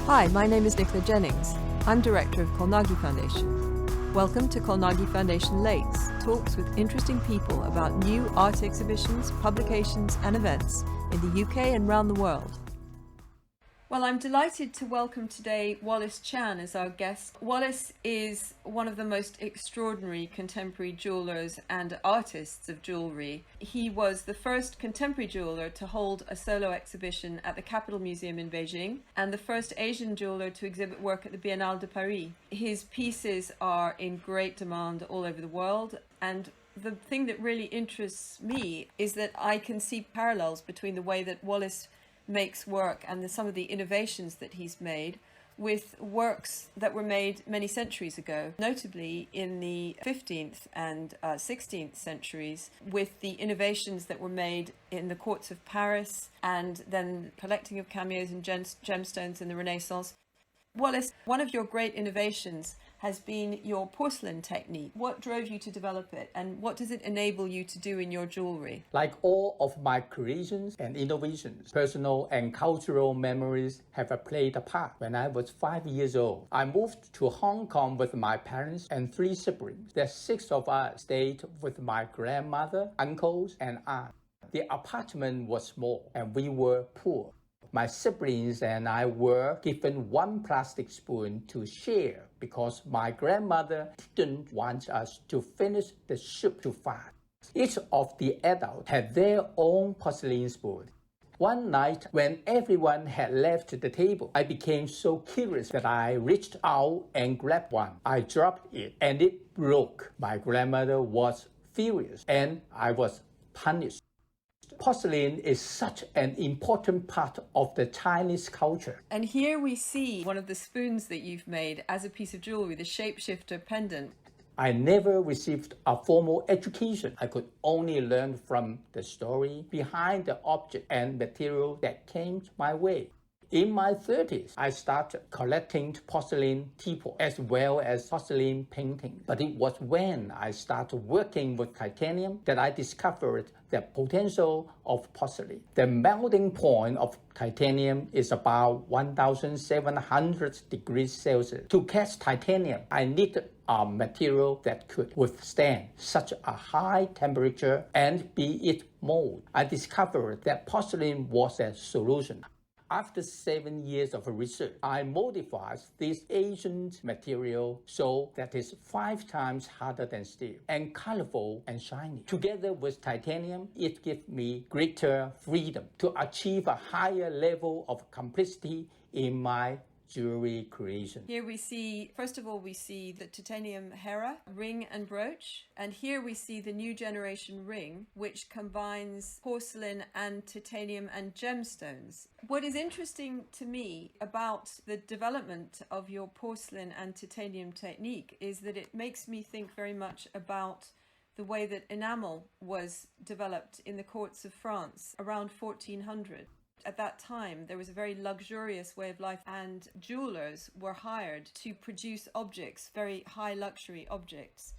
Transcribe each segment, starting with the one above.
Hi, my name is Nicola Jennings. I'm Director of Kolnagi Foundation. Welcome to Kolnagi Foundation Lates, talks with interesting people about new art exhibitions, publications and events in the UK and around the world. Well, I'm delighted to welcome today Wallace Chan as our guest. Wallace is one of the most extraordinary contemporary jewellers and artists of jewellery. He was the first contemporary jeweller to hold a solo exhibition at the Capitol Museum in Beijing and the first Asian jeweller to exhibit work at the Biennale de Paris. His pieces are in great demand all over the world, and the thing that really interests me is that I can see parallels between the way that Wallace makes work and some of the innovations that he's made with works that were made many centuries ago, notably in the 15th and 16th centuries, with the innovations that were made in the courts of Paris and then collecting of cameos and gemstones in the Renaissance. Wallace, one of your great innovations has been your porcelain technique. What drove you to develop it, and what does it enable you to do in your jewelry? Like all of my creations and innovations, personal and cultural memories have played a part. When I was 5 years old, I moved to Hong Kong with my parents and 3 siblings. The 6 of us stayed with my grandmother, uncles, and aunt. The apartment was small and we were poor. My siblings and I were given 1 plastic spoon to share because my grandmother didn't want us to finish the soup too fast. Each of the adults had their own porcelain spoon. One night, when everyone had left the table, I became so curious that I reached out and grabbed one. I dropped it and it broke. My grandmother was furious and I was punished. Porcelain is such an important part of the Chinese culture. And here we see one of the spoons that you've made as a piece of jewelry, the Shapeshifter pendant. I never received a formal education. I could only learn from the story behind the object and material that came my way. In my 30s, I started collecting porcelain teapot as well as porcelain painting. But it was when I started working with titanium that I discovered the potential of porcelain. The melting point of titanium is about 1,700 degrees Celsius. To cast titanium, I needed a material that could withstand such a high temperature and be it mold. I discovered that porcelain was a solution. After 7 years of research, I modified this ancient material so that it's 5 times harder than steel and colorful and shiny. Together with titanium, it gives me greater freedom to achieve a higher level of complexity in my jewelry creation. Here we see, first of all, we see the titanium hera, ring and brooch. And here we see the new generation ring, which combines porcelain and titanium and gemstones. What is interesting to me about the development of your porcelain and titanium technique is that it makes me think very much about the way that enamel was developed in the courts of France around 1400. At that time, there was a very luxurious way of life, and jewelers were hired to produce objects, very high luxury objects.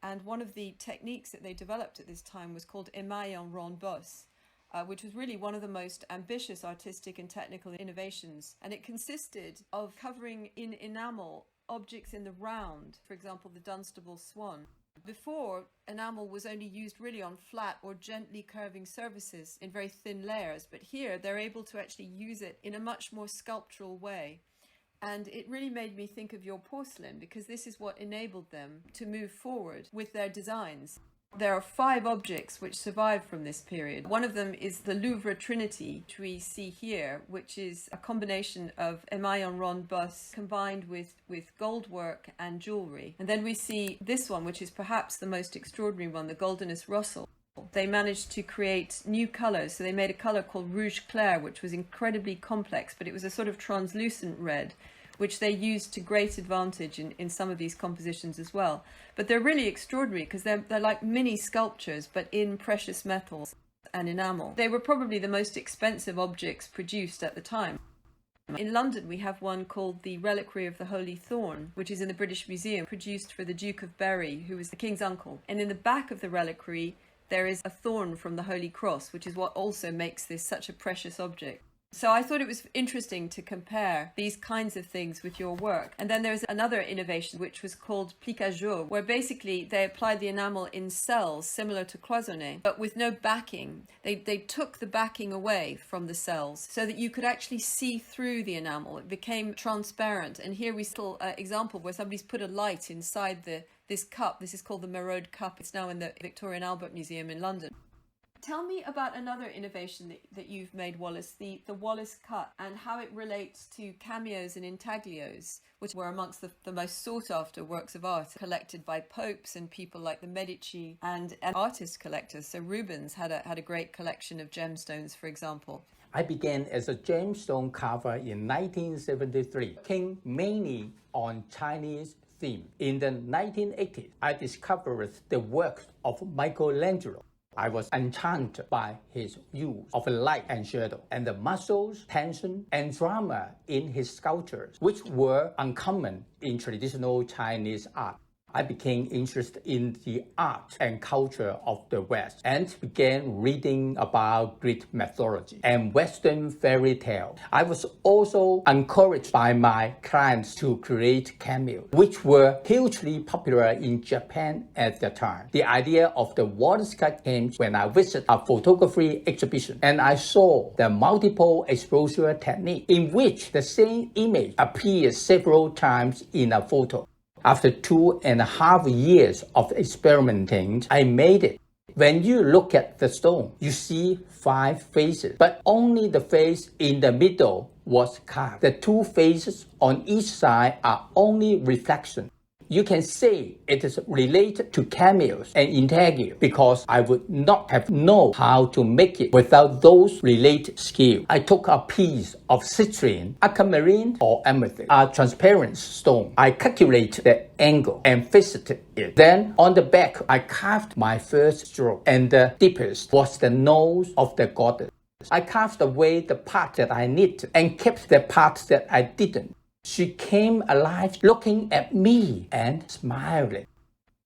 And one of the techniques that they developed at this time was called émail en ronde-bosse, which was really one of the most ambitious artistic and technical innovations. And it consisted of covering in enamel objects in the round, for example, the Dunstable swan. Before, enamel was only used really on flat or gently curving surfaces in very thin layers, but here they're able to actually use it in a much more sculptural way. And it really made me think of your porcelain, because this is what enabled them to move forward with their designs. There are 5 objects which survive from this period. One of them is the Louvre Trinity, which we see here, which is a combination of émail en ronde-bosse combined with gold work and jewellery. And then we see this one, which is perhaps the most extraordinary one, the Goldenus Russell. They managed to create new colours. So they made a colour called rouge clair, which was incredibly complex, but it was a sort of translucent red, which they used to great advantage in some of these compositions as well. But they're really extraordinary because they're like mini sculptures, but in precious metals and enamel. They were probably the most expensive objects produced at the time. In London, we have one called the Reliquary of the Holy Thorn, which is in the British Museum, produced for the Duke of Berry, who was the King's uncle. And in the back of the reliquary, there is a thorn from the Holy Cross, which is what also makes this such a precious object. So I thought it was interesting to compare these kinds of things with your work. And then there's another innovation which was called plique-à-jour, where basically they applied the enamel in cells similar to cloisonné, but with no backing. They took the backing away from the cells so that you could actually see through the enamel. It became transparent. And here we still an example where somebody's put a light inside this cup. This is called the Merode cup. It's now in the Victoria and Albert Museum in London. Tell me about another innovation that you've made, Wallace, the Wallace Cut, and how it relates to cameos and intaglios, which were amongst the most sought-after works of art collected by popes and people like the Medici and artist collectors. So Rubens had a great collection of gemstones, for example. I began as a gemstone carver in 1973, came mainly on Chinese theme. In the 1980s, I discovered the works of Michelangelo. I was enchanted by his use of light and shadow and the muscles, tension, and drama in his sculptures, which were uncommon in traditional Chinese art. I became interested in the art and culture of the West and began reading about Greek mythology and Western fairy tales. I was also encouraged by my clients to create cameos, which were hugely popular in Japan at the time. The idea of the Wallace Cut came when I visited a photography exhibition and I saw the multiple exposure technique in which the same image appears several times in a photo. After 2.5 years of experimenting, I made it. When you look at the stone, you see 5 faces, but only the face in the middle was carved. The 2 faces on each side are only reflections. You can say it is related to cameos and intaglios because I would not have known how to make it without those related skills. I took a piece of citrine, aquamarine or amethyst, a transparent stone. I calculated the angle and fixed it. Then on the back, I carved my first stroke, and the deepest was the nose of the goddess. I carved away the part that I needed and kept the part that I didn't. She came alive looking at me and smiling.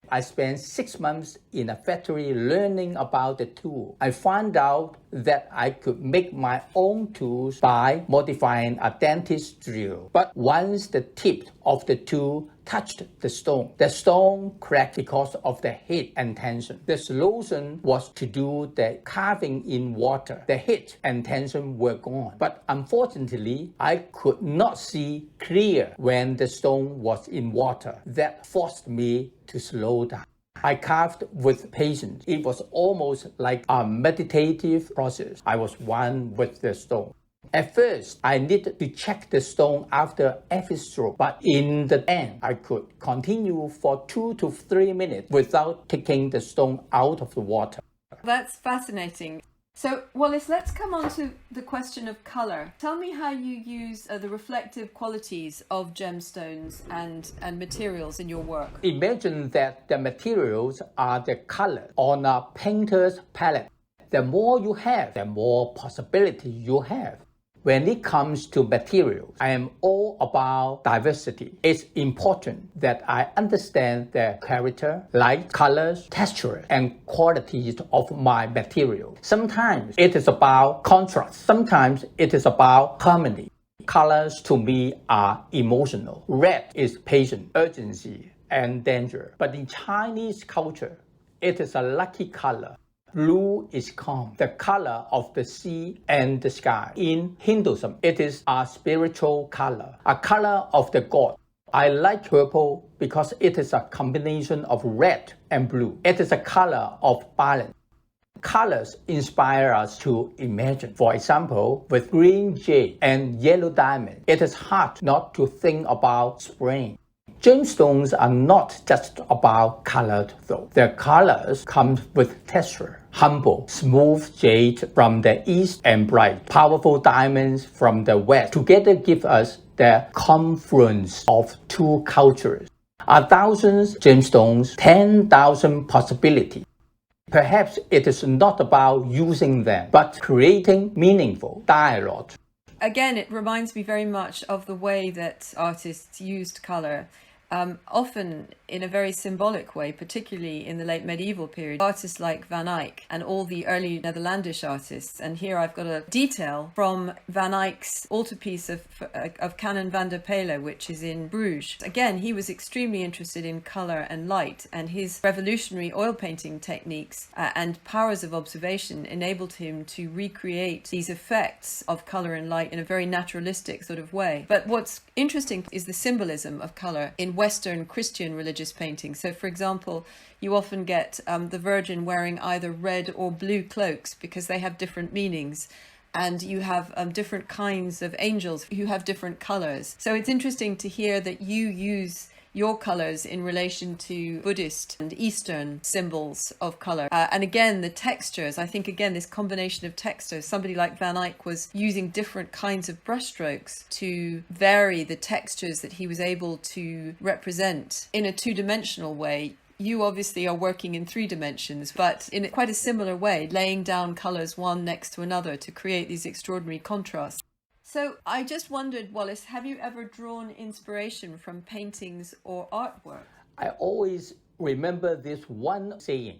I spent 6 months in a factory learning about the tool. I found out that I could make my own tools by modifying a dentist drill. But once the tip of the tool touched the stone cracked because of the heat and tension. The solution was to do the carving in water. The heat and tension were gone. But unfortunately, I could not see clear when the stone was in water. That forced me to slow down. I carved with patience. It was almost like a meditative process. I was one with the stone. At first, I needed to check the stone after every stroke, but in the end, I could continue for 2 to 3 minutes without taking the stone out of the water. That's fascinating. So, Wallace, let's come on to the question of colour. Tell me how you use the reflective qualities of gemstones and materials in your work. Imagine that the materials are the color on a painter's palette. The more you have, the more possibility you have. When it comes to materials, I am all about diversity. It's important that I understand the character, light, colors, texture, and qualities of my material. Sometimes it is about contrast. Sometimes it is about harmony. Colors to me are emotional. Red is patience, urgency, and danger. But in Chinese culture, it is a lucky color. Blue is calm, the color of the sea and the sky. In Hinduism, it is a spiritual color, a color of the god. I like purple because it is a combination of red and blue. It is a color of balance. Colors inspire us to imagine. For example, with green jade and yellow diamond, it is hard not to think about spring. Gemstones are not just about color though. Their colors come with texture. Humble, smooth jade from the east and bright, powerful diamonds from the west together give us the confluence of 2 cultures. 1,000 gemstones, 10,000 possibilities. Perhaps it is not about using them, but creating meaningful dialogue. Again, it reminds me very much of the way that artists used colour. often in a very symbolic way, particularly in the late medieval period. Artists like Van Eyck and all the early Netherlandish artists. And here I've got a detail from Van Eyck's altarpiece of Canon van der Pelen, which is in Bruges. Again, he was extremely interested in colour and light, and his revolutionary oil painting techniques and powers of observation enabled him to recreate these effects of colour and light in a very naturalistic sort of way. But what's interesting is the symbolism of colour in Western Christian religious painting. So, for example, you often get the Virgin wearing either red or blue cloaks because they have different meanings. And you have different kinds of angels who have different colours. So it's interesting to hear that you use your colours in relation to Buddhist and Eastern symbols of colour. And again, the textures, I think, again, this combination of textures, somebody like Van Eyck was using different kinds of brushstrokes to vary the textures that he was able to represent in a two-dimensional way. You obviously are working in 3 dimensions, but in quite a similar way, laying down colours one next to another to create these extraordinary contrasts. So I just wondered, Wallace, have you ever drawn inspiration from paintings or artwork? I always remember this one saying: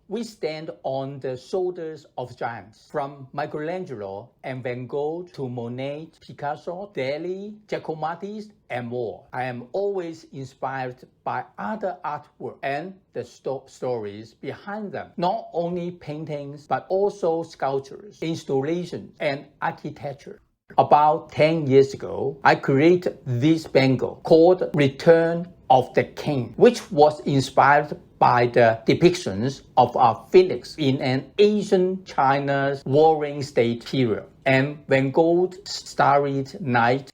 we stand on the shoulders of giants. From Michelangelo and Van Gogh to Monet, Picasso, Dali, Giacometti, and more. I am always inspired by other artwork and the stories behind them. Not only paintings, but also sculptures, installations, and architecture. About 10 years ago, I created this bangle called Return of the King, which was inspired by the depictions of a phoenix in an ancient China's warring state period and Van Gogh's Starry Night.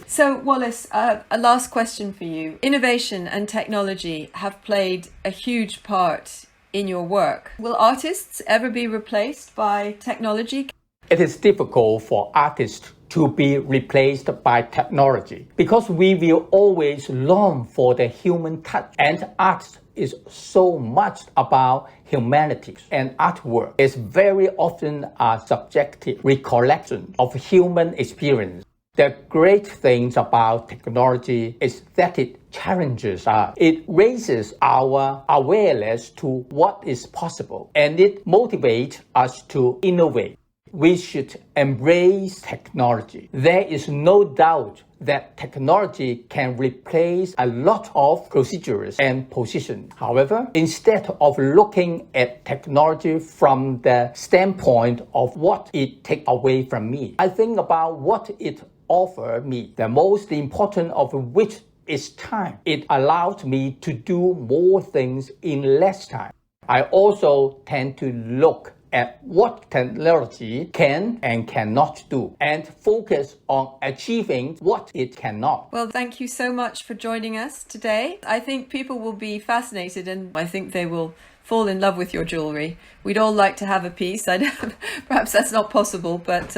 So, Wallace, a last question for you. Innovation and technology have played a huge part in your work. Will artists ever be replaced by technology? It is difficult for artists to be replaced by technology because we will always long for the human touch, and art is so much about humanity, and artwork is very often a subjective recollection of human experience. The great thing about technology is that it challenges us. It raises our awareness to what is possible, and it motivates us to innovate. We should embrace technology. There is no doubt that technology can replace a lot of procedures and positions. However, instead of looking at technology from the standpoint of what it takes away from me, I think about what it offers me, the most important of which is time. It allows me to do more things in less time. I also tend to look at what technology can and cannot do and focus on achieving what it cannot. Well, thank you so much for joining us today. I think people will be fascinated, and I think they will fall in love with your jewellery. We'd all like to have a piece. Perhaps that's not possible, but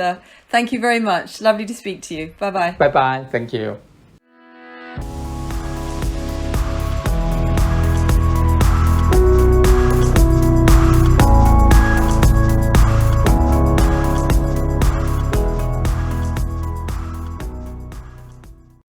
thank you very much. Lovely to speak to you. Bye-bye. Bye-bye. Thank you.